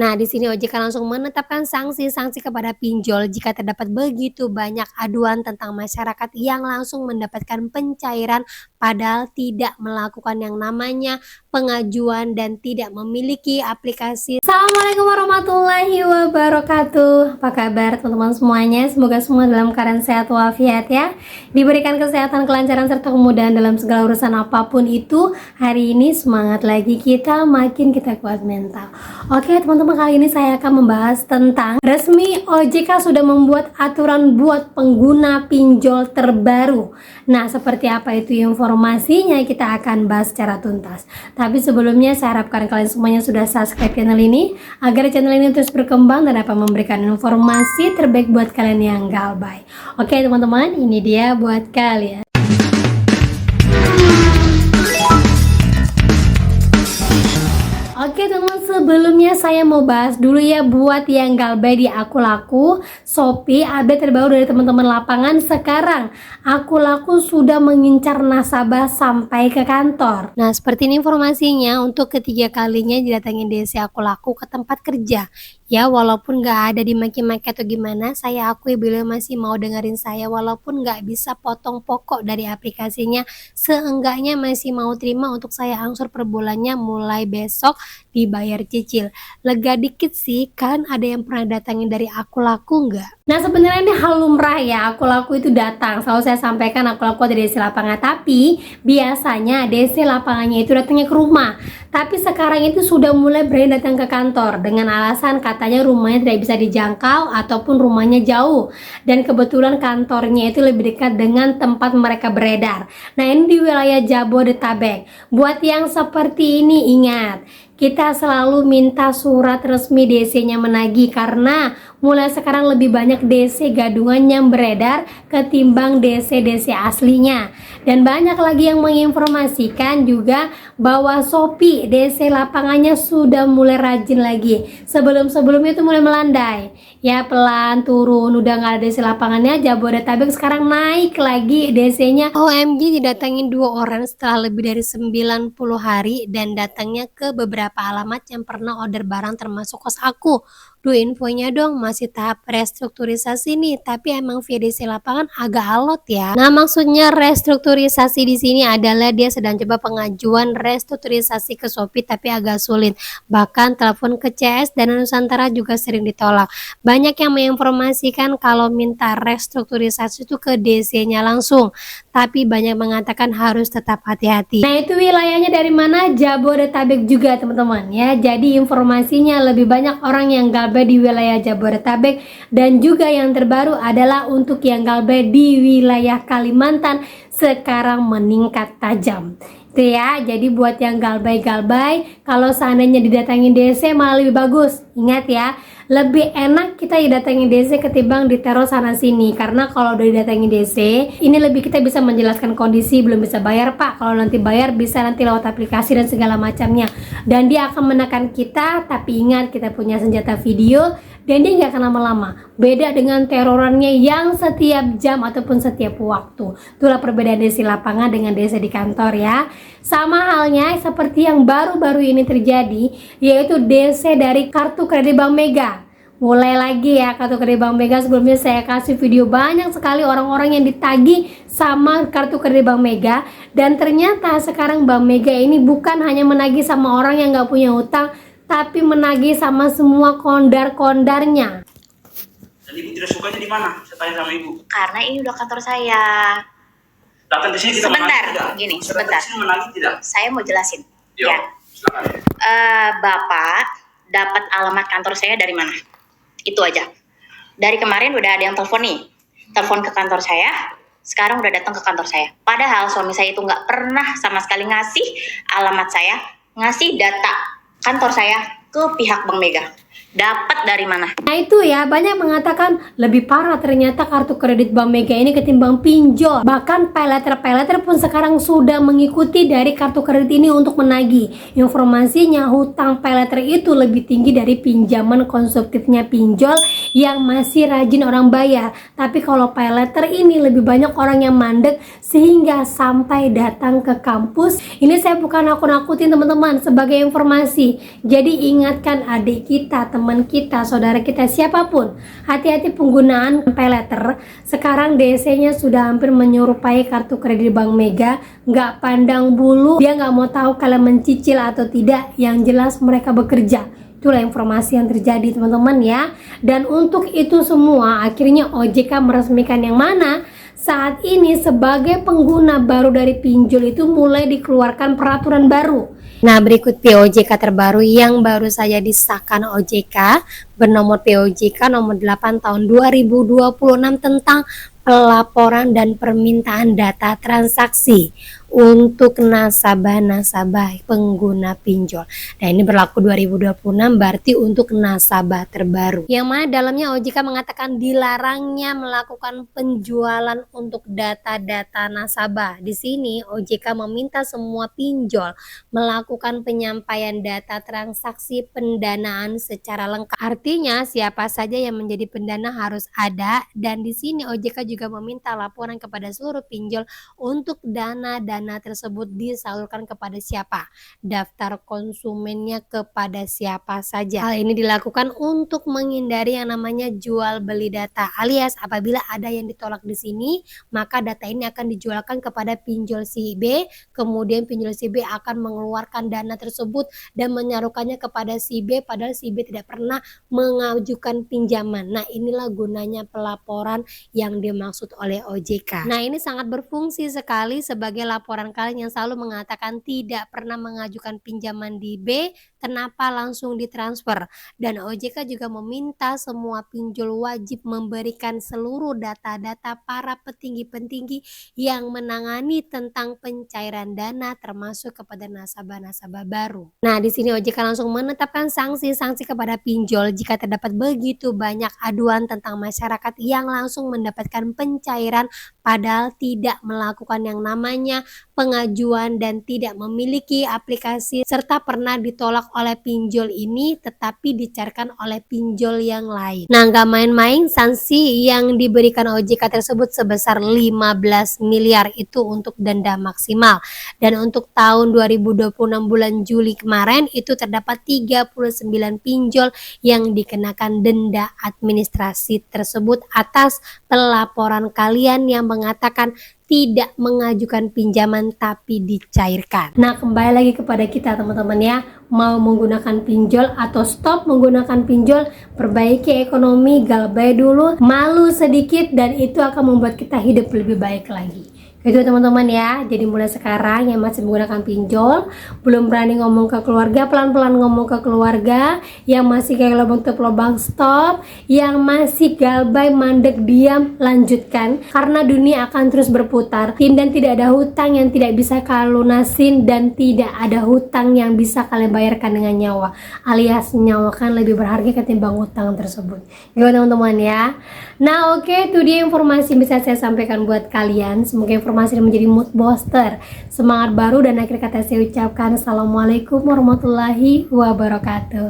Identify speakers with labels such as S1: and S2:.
S1: Nah, di sini OJK langsung menetapkan sanksi-sanksi kepada pinjol jika terdapat begitu banyak aduan tentang masyarakat yang langsung mendapatkan pencairan padahal tidak melakukan yang namanya pengajuan dan tidak memiliki aplikasi. Assalamualaikum warahmatullahi wabarakatuh. Apa kabar teman-teman semuanya? Semoga semua dalam keadaan sehat walafiat ya. Diberikan kesehatan, kelancaran serta kemudahan dalam segala urusan apapun itu. Hari ini semangat lagi kita, makin kita kuat mental. Oke teman-teman, kali ini saya akan membahas tentang resmi OJK sudah membuat aturan buat pengguna pinjol terbaru. Nah, seperti apa itu informasinya kita akan bahas secara tuntas. Tapi sebelumnya saya harapkan kalian semuanya sudah subscribe channel ini agar channel ini terus berkembang dan dapat memberikan informasi terbaik buat kalian yang galbay. Oke teman-teman, ini dia buat kalian. Oke teman, sebelumnya saya mau bahas dulu ya buat yang galbay di Aku Laku Shopee. Update terbaru dari teman-teman lapangan, sekarang Aku Laku sudah mengincar nasabah sampai ke kantor. Nah, seperti ini informasinya, untuk ketiga kalinya didatangin DC Aku Laku ke tempat kerja. Ya, walaupun nggak ada dimaki-maki atau gimana, saya akui beliau masih mau dengerin saya walaupun nggak bisa potong pokok dari aplikasinya. Seenggaknya masih mau terima untuk saya angsur per bulannya mulai besok dibayar cicil. Lega dikit sih, kan ada yang pernah datangin dari Aku Laku nggak? Nah, sebenarnya ini hal lumrah ya, Aku Laku itu datang. Selalu saya sampaikan Aku Laku ada DC lapangan, tapi biasanya DC lapangannya itu datangnya ke rumah. Tapi sekarang itu sudah mulai berani datang ke kantor dengan alasan katanya rumahnya tidak bisa dijangkau ataupun rumahnya jauh. Dan kebetulan kantornya itu lebih dekat dengan tempat mereka beredar. Nah, ini di wilayah Jabodetabek. Buat yang seperti ini ingat, kita selalu minta surat resmi DC-nya menagih karena mulai sekarang lebih banyak DC gadungan yang beredar ketimbang DC-DC aslinya. Dan banyak lagi yang menginformasikan juga bahwa Shopee DC lapangannya sudah mulai rajin lagi. Sebelum-sebelumnya itu mulai melandai. Ya, pelan turun, udah nggak ada DC lapangannya. Jabodetabek sekarang naik lagi DC-nya. OMG, didatangin 2 orang setelah lebih dari 90 hari dan datangnya ke beberapa alamat yang pernah order barang termasuk kos aku. Duh, infonya dong, masih tahap restrukturisasi nih, tapi emang via DC lapangan agak alot ya. Nah, maksudnya restrukturisasi di sini adalah dia sedang coba pengajuan restrukturisasi ke Shopee tapi agak sulit. Bahkan telepon ke CS dan Nusantara juga sering ditolak. Banyak yang menginformasikan kalau minta restrukturisasi itu ke DC-nya langsung, tapi banyak mengatakan harus tetap hati-hati. Nah, itu wilayahnya dari mana? Jabodetabek juga teman-teman ya. Jadi informasinya lebih banyak orang yang galbay di wilayah Jabodetabek, dan juga yang terbaru adalah untuk yang galbay di wilayah Kalimantan sekarang meningkat tajam. Itu ya, jadi buat yang galbay-galbay, kalau seandainya didatangin DC malah lebih bagus. Ingat ya, lebih enak kita didatangin DC ketimbang diteror sana sini. Karena kalau udah didatangin DC, ini lebih kita bisa menjelaskan kondisi, belum bisa bayar pak, kalau nanti bayar bisa nanti lewat aplikasi dan segala macamnya. Dan dia akan menekan kita, tapi ingat kita punya senjata video dan dia nggak akan lama-lama. Beda dengan terorannya yang setiap jam ataupun setiap waktu. Itulah perbedaan DC lapangan dengan DC di kantor ya. Sama halnya seperti yang baru-baru ini terjadi, yaitu DC dari kartu kredit Bank Mega. Mulai lagi ya kartu kredit Bank Mega. Sebelumnya saya kasih video banyak sekali orang-orang yang ditagih sama kartu kredit Bank Mega. Dan ternyata sekarang Bank Mega ini bukan hanya menagih sama orang yang nggak punya utang, tapi menagih sama semua kondar-kondarnya.
S2: Dan ibu tidak sukanya di mana? Saya tanya sama ibu.
S3: Karena ini udah kantor saya.
S2: Datang di sini kita
S3: Sebentar,
S2: menagih tidak?
S3: gini,
S2: Saya
S3: sebentar.
S2: datang di sini menagih tidak?
S3: Saya mau jelasin.
S2: Yo,
S3: Ya,
S2: silakan.
S3: Bapak dapat alamat kantor saya dari mana? Itu aja. Dari kemarin udah ada yang telepon nih. Telepon ke kantor saya. Sekarang udah datang ke kantor saya. Padahal suami saya itu nggak pernah sama sekali ngasih alamat saya, ngasih data kantor saya ke pihak Bank Mega. Dapat dari mana?
S1: Nah itu ya, banyak mengatakan lebih parah ternyata kartu kredit Bank Mega ini ketimbang pinjol. Bahkan paylater pun sekarang sudah mengikuti dari kartu kredit ini untuk menagih. Informasinya hutang paylater itu lebih tinggi dari pinjaman konsumtifnya pinjol yang masih rajin orang bayar. Tapi kalau paylater ini lebih banyak orang yang mandek sehingga sampai datang ke kampus. Ini saya bukan nakut-nakutin teman-teman, sebagai informasi. Jadi ingatkan adik kita, kita, teman kita, saudara kita, siapapun, hati-hati penggunaan pay letter. Sekarang DC-nya sudah hampir menyerupai kartu kredit Bank Mega, nggak pandang bulu, dia nggak mau tahu kalian mencicil atau tidak, yang jelas mereka bekerja. Itulah informasi yang terjadi teman-teman ya. Dan untuk itu semua akhirnya OJK meresmikan yang mana saat ini sebagai pengguna baru dari pinjol itu mulai dikeluarkan peraturan baru. Nah, berikut POJK terbaru yang baru saja disahkan OJK bernomor POJK nomor 8 tahun 2026 tentang pelaporan dan permintaan data transaksi untuk nasabah-nasabah pengguna pinjol. Nah, ini berlaku 2026 berarti untuk nasabah terbaru. Yang mana dalamnya OJK mengatakan dilarangnya melakukan penjualan untuk data-data nasabah. Di sini OJK meminta semua pinjol melakukan penyampaian data transaksi pendanaan secara lengkap. Artinya siapa saja yang menjadi pendana harus ada, dan di sini OJK juga meminta laporan kepada seluruh pinjol untuk dana-dana tersebut disalurkan kepada siapa, daftar konsumennya kepada siapa saja. Hal ini dilakukan untuk menghindari yang namanya jual beli data, alias apabila ada yang ditolak di sini, maka data ini akan dijualkan kepada pinjol si B, kemudian pinjol si B akan mengeluarkan dana tersebut dan menyarukannya kepada si B, padahal si B tidak pernah mengajukan pinjaman. Nah, inilah gunanya pelaporan yang dimaksud oleh OJK. Nah, ini sangat berfungsi sekali sebagai laporan kalian yang selalu mengatakan tidak pernah mengajukan pinjaman di B, kenapa langsung ditransfer. Dan OJK juga meminta semua pinjol wajib memberikan seluruh data-data para petinggi-petinggi yang menangani tentang pencairan dana termasuk kepada nasabah-nasabah baru. Nah, di sini OJK langsung menetapkan sanksi-sanksi kepada pinjol jika terdapat begitu banyak aduan tentang masyarakat yang langsung mendapatkan pencairan padahal tidak melakukan yang namanya pengajuan dan tidak memiliki aplikasi serta pernah ditolak oleh pinjol ini tetapi dicairkan oleh pinjol yang lain. Nah, nggak main-main sanksi yang diberikan OJK tersebut sebesar 15 miliar itu untuk denda maksimal. Dan untuk tahun 2026 bulan Juli kemarin itu terdapat 39 pinjol yang dikenakan denda administrasi tersebut atas pelaporan kalian yang mengatakan tidak mengajukan pinjaman tapi dicairkan. Nah, kembali lagi kepada kita teman-teman ya, mau menggunakan pinjol atau stop menggunakan pinjol, perbaiki ekonomi, galbay dulu, malu sedikit, dan itu akan membuat kita hidup lebih baik lagi. Itu teman-teman ya, jadi mulai sekarang yang masih menggunakan pinjol, belum berani ngomong ke keluarga, pelan-pelan ngomong ke keluarga, yang masih kayak lubang stop, yang masih galbay, mandek, diam, lanjutkan, karena dunia akan terus berputar, dan tidak ada hutang yang tidak bisa kalian lunasin, dan tidak ada hutang yang bisa kalian bayarkan dengan nyawa, alias nyawa kan lebih berharga ketimbang hutang tersebut. Gimana teman-teman ya? Nah, oke, itu dia informasi yang bisa saya sampaikan buat kalian. Semoga informasi ini menjadi mood booster, semangat baru, dan akhir kata saya ucapkan assalamualaikum warahmatullahi wabarakatuh.